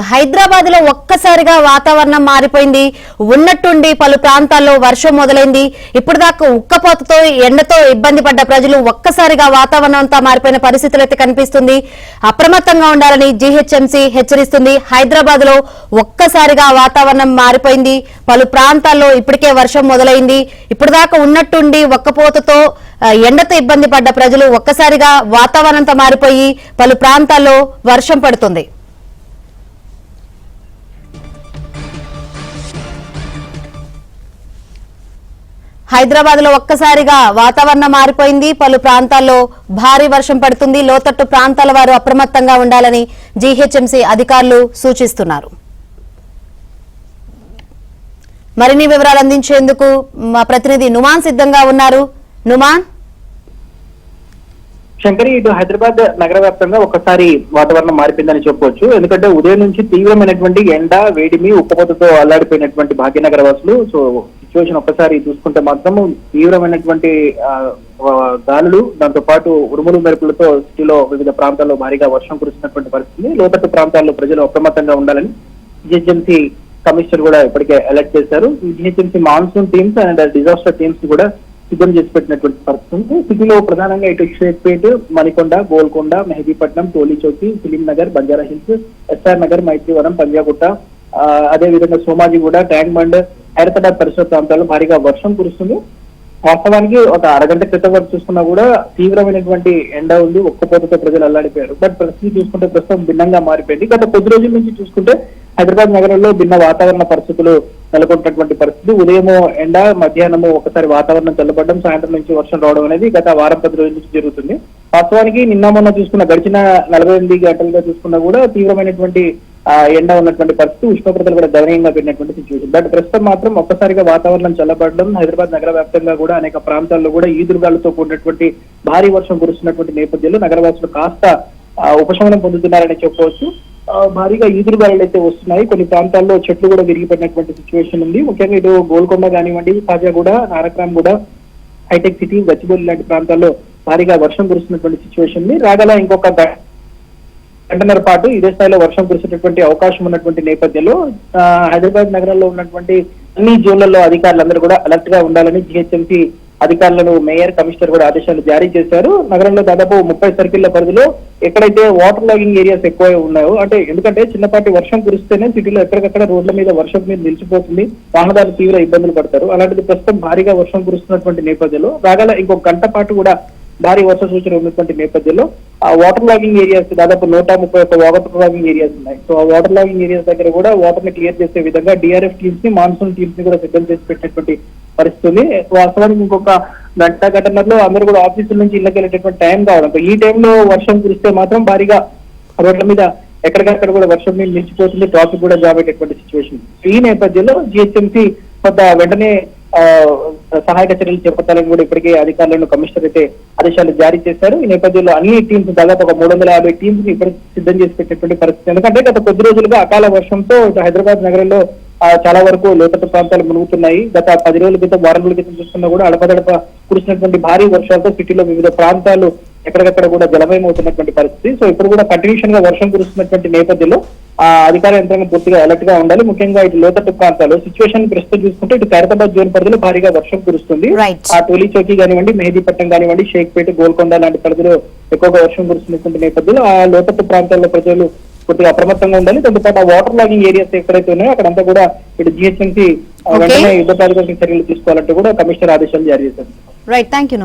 హైదరాబాద్ లో ఒక్కసారిగా వాతావరణం మారిపోయింది. ఉన్నట్టుండి పలు ప్రాంతాల్లో వర్షం మొదలైంది. ఇప్పటిదాకా ఉక్కపోతతో ఎండతో ఇబ్బంది పడ్డ ప్రజలు ఒక్కసారిగా వాతావరణం అంతా మారిపోయిన పరిస్థితులు అయితే కనిపిస్తుంది. అప్రమత్తంగా ఉండాలని జీహెచ్ఎంసీ హెచ్చరిస్తుంది. హైదరాబాద్ లో ఒక్కసారిగా వాతావరణం మారిపోయింది. పలు ప్రాంతాల్లో ఇప్పటికే వర్షం మొదలైంది. ఇప్పటిదాకా ఉన్నట్టుండి ఒక్కపోతతో ఎండతో ఇబ్బంది పడ్డ ప్రజలు ఒక్కసారిగా వాతావరణంతో మారిపోయి పలు ప్రాంతాల్లో వర్షం పడుతుంది. హైదరాబాద్ లో ఒక్కసారిగా వాతావరణం మారిపోయింది. పలు ప్రాంతాల్లో భారీ వర్షం పడుతుంది. లోతట్టు ప్రాంతాల వారు అప్రమత్తంగా ఉండాలని జీహెచ్ఎంసీ అధికారులు సూచిస్తున్నారు. మరిన్ని వివరాలు అందించేందుకు మా ప్రతినిధి నుమాన్ సిద్ధంగా ఉన్నారు. నుమాన్, శంకరి, ఇటు హైదరాబాద్ నగర వ్యాప్తంగా ఒకసారి వాతావరణం మారిపోయిందని చెప్పవచ్చు. ఎందుకంటే ఉదయం నుంచి తీవ్రమైనటువంటి ఎండ, వేడిమి, ఉక్కపోతతో అల్లాడిపోయినటువంటి భాగ్యనగర వాసులు. సో సిచ్యువేషన్ ఒక్కసారి చూసుకుంటే మాత్రం తీవ్రమైనటువంటి గాలులు, దాంతో పాటు ఉరుములు మెరుపులతో సిటీలో వివిధ ప్రాంతాల్లో భారీగా వర్షం కురుస్తున్నటువంటి పరిస్థితి. లోతట్టు ప్రాంతాల్లో ప్రజలు అప్రమత్తంగా ఉండాలని జిహెచ్ఎంసీ కమిషనర్ కూడా ఇప్పటికే అలర్ట్ చేశారు. GHMC monsoon teams and disaster teams కూడా సిద్ధం చేసి పెట్టినటువంటి పరిస్థితి. సిటీలో ప్రధానంగా ఇటు షేక్పేట్, మణికొండ, గోల్కొండ, మెహదీపట్నం, టోలీచౌకి, ఫిలిం నగర్, బంజారా హిల్స్, ఎస్ఆర్ నగర్, మైత్రివరం, పంజాగుట్ట, అదేవిధంగా సోమాజిగూడ, ట్యాంక్ బండ్, హైదరాబాద్ పరిసర ప్రాంతాల్లో భారీగా వర్షం కురుస్తుంది. వాస్తవానికి ఒక అరగంట క్రితం వరకు చూసుకున్నా కూడా తీవ్రమైనటువంటి ఎండ ఉంది, ఒక్కపోతతో ప్రజలు అల్లాడిపోయారు. బట్ పరిస్థితి చూసుకుంటే ప్రస్తుతం భిన్నంగా మారిపోయింది. గత కొద్ది రోజుల నుంచి చూసుకుంటే హైదరాబాద్ నగరంలో భిన్న వాతావరణ పరిస్థితులు నెలకొంటున్నటువంటి పరిస్థితి. ఉదయం ఎండ, మధ్యాహ్నము ఒకసారి వాతావరణం చల్లబడడం, సాయంత్రం నుంచి వర్షం రావడం అనేది గత వారం 10 రోజుల నుంచి జరుగుతుంది. వాస్తవానికి నిన్న మొన్న చూసుకున్న గడిచిన 48 గంటలుగా చూసుకున్నా కూడా తీవ్రమైనటువంటి ఎండ ఉన్నటువంటి పరిస్థితి, ఉష్ణోగ్రతలు కూడా గణనీయంగా పెరిగినటువంటి సిచ్యువేషన్. బట్ ప్రస్తుతం మాత్రం ఒక్కసారిగా వాతావరణం చల్లబడడం, హైదరాబాద్ నగర వ్యాప్తంగా కూడా అనేక ప్రాంతాల్లో కూడా ఈదురుగాలతో కూడినటువంటి భారీ వర్షం కురుస్తున్నటువంటి నేపథ్యంలో నగరవాసులు కాస్త ఉపశమనం పొందుతున్నారని చెప్పవచ్చు. భారీగా ఈదురుగాలు అయితే వస్తున్నాయి. కొన్ని ప్రాంతాల్లో చెట్లు కూడా విరిగిపడినటువంటి సిచ్యువేషన్ ఉంది. ముఖ్యంగా ఇటు గోల్కొండ కానివ్వండి, కాజాగూడ, నారక్రామ్గూడ, హైటెక్ సిటీ, గచ్చిబౌలి లాంటి ప్రాంతాల్లో భారీగా వర్షం కురుస్తున్నటువంటి సిచ్యువేషన్ ఉంది. రాగల ఇంకొక గంటన్నర పాటు ఇదే స్థాయిలో వర్షం కురిసేటటువంటి అవకాశం ఉన్నటువంటి నేపథ్యంలో హైదరాబాద్ నగరంలో ఉన్నటువంటి అన్ని జోన్లలో అధికారులందరూ కూడా అలర్ట్ గా ఉండాలని జిహెచ్ఎంసీ అధికారులను మేయర్, కమిషనర్ కూడా ఆదేశాలు జారీ చేశారు. నగరంలో దాదాపు 30 సర్కిళ్ల పరిధిలో ఎక్కడైతే వాటర్ లాగింగ్ ఏరియాస్ ఎక్కువ ఉన్నాయో, అంటే ఎందుకంటే చిన్నపాటి వర్షం కురిస్తేనే సిటీలో ఎక్కడికక్కడ రోడ్ల మీద వర్షం మీద నిలిచిపోతుంది, వాహనదారులు తీవ్ర ఇబ్బందులు పడతారు. అలాంటిది ప్రస్తుతం భారీగా వర్షం కురుస్తున్నటువంటి నేపథ్యంలో రాగల ఇంకొక గంట పాటు కూడా భారీ వర్ష సూచన ఉన్నటువంటి నేపథ్యంలో ఆ వాటర్ లాగింగ్ ఏరియాస్ దాదాపు 131 వాటర్ లాగింగ్ ఏరియాస్ ఉన్నాయి. సో ఆ వాటర్ లాగింగ్ ఏరియాస్ దగ్గర కూడా వాటర్ ని క్లియర్ చేసే విధంగా డిఆర్ఎఫ్ టీమ్స్ ని, మాన్సూన్ టీమ్స్ ని కూడా సిద్ధం చేసి పెట్టినటువంటి పరిస్థితి. వాస్తవానికి ఇంకొక గంటన్నరలో అందరూ కూడా ఆఫీసుల నుంచి ఇళ్ళకి వెళ్ళేటటువంటి టైం కావడం, ఈ టైంలో వర్షం కురిస్తే మాత్రం భారీగా రోడ్ల మీద ఎక్కడికక్కడ కూడా వర్షం మీద నిలిచిపోతుంది, ట్రాఫిక్ కూడా జామ్ అయ్యేటటువంటి సిచ్యువేషన్. ఈ నేపథ్యంలో జిహెచ్ఎంసీ కొంత వెంటనే సహాయక చర్యలు చేపట్టాలని కూడా ఇప్పటికే అధికారులను కమిషనర్ అయితే ఆదేశాలు జారీ చేశారు. ఈ నేపథ్యంలో అన్ని టీమ్స్ దాదాపు ఒక 350 టీమ్స్ ని ఇప్పటికి సిద్ధం చేసి పెట్టినటువంటి పరిస్థితి. ఎందుకంటే గత కొద్ది రోజులుగా అకాల వర్షంతో హైదరాబాద్ నగరంలో చాలా వరకు లోతట్టు ప్రాంతాలు మునుగుతున్నాయి. గత 10 రోజుల క్రితం, వారం రోజుల క్రితం చూస్తున్నా కూడా అడపదడప కురిసినటువంటి భారీ వర్షాలతో సిటీలో వివిధ ప్రాంతాలు ఎక్కడికక్కడ కూడా జలమయం అవుతున్నటువంటి పరిస్థితి. సో ఇప్పుడు కూడా కంటిన్యూషన్ గా వర్షం కురుస్తున్నటువంటి నేపథ్యంలో అధికార యంత్రాంగం పూర్తిగా అలర్ట్ గా ఉండాలి. ముఖ్యంగా ఇటు లోతట్టు ప్రాంతాలు సిచ్యువేషన్ ప్రస్తుతం చూసుకుంటే ఇటు ఖైరతాబాద్ జోన్ పరిధిలో భారీగా వర్షం కురుస్తుంది. ఆ టోలీచౌకి కానివ్వండి, మెహదీపట్నం కానివ్వండి, షేక్పేట, గోల్కొండ లాంటి పరిధిలో ఎక్కువగా వర్షం కురుస్తున్నటువంటి నేపథ్యంలో ఆ లోతట్టు ప్రాంతాల్లో ప్రజలు పూర్తిగా అప్రమత్తంగా ఉండాలి. దాంతోపాటు ఆ వాటర్ లాగింగ్ ఏరియాస్ ఎక్కడైతే ఉన్నాయో అక్కడంతా కూడా ఇటు జిహెచ్ఎంసీ వెంటనే యుద్ధ ప్రాతిపదిక చర్యలు తీసుకోవాలంటే కూడా కమిషనర్ ఆదేశాలు జారీ చేశారు. Right, thank you.